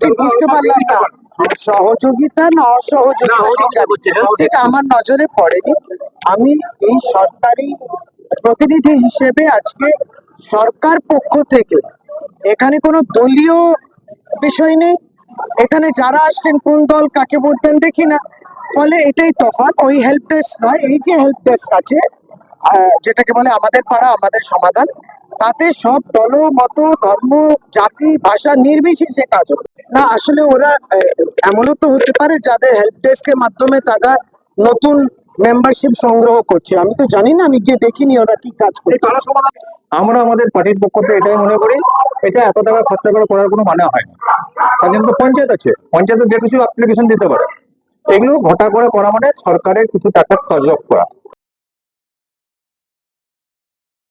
ঠিক বুঝতে পারলাম না, সহযোগিতা না অসহযোগিতা ঠিক আমার নজরে পড়েনি। আমি এই সরকারি প্রতিনিধি হিসেবে আজকে সরকার পক্ষ থেকে, এখানে কোনো দলীয় বিষয় নেই, এখানে যারা আসছেন কোন দল কাকে ভোট দেন দেখি না, ফলে এটাই তফাৎ। ওই হেল্প ডেস্ক নয়, এই যে হেল্প ডেস্ক আছে যেটাকে বলে আমাদের পাড়া আমাদের সমাধান, তাতে সব দল মত ধর্ম জাতি ভাষা নির্বিশেষে কাজ হবে না। আসলে ওরা এমনও তো হতে পারে যাদের হেল্প ডেস্কের মাধ্যমে তারা নতুন মেম্বারশিপ সংগ্রহ করছে, আমি তো জানি না, আমি গিয়ে দেখিনি ওরা কি কাজ করছে। আমরা আমাদের পার্টির পক্ষ থেকে এটাই মনে করি, এটা এত টাকা খরচা করে করার কোনো মানে হয় না। তার জন্য তো পঞ্চায়েত আছে, পঞ্চায়েতে যে কিছু অ্যাপ্লিকেশন দিতে পারে। এগুলো ঘটা করে করা মানে সরকারের কিছু টাকা তজব করা।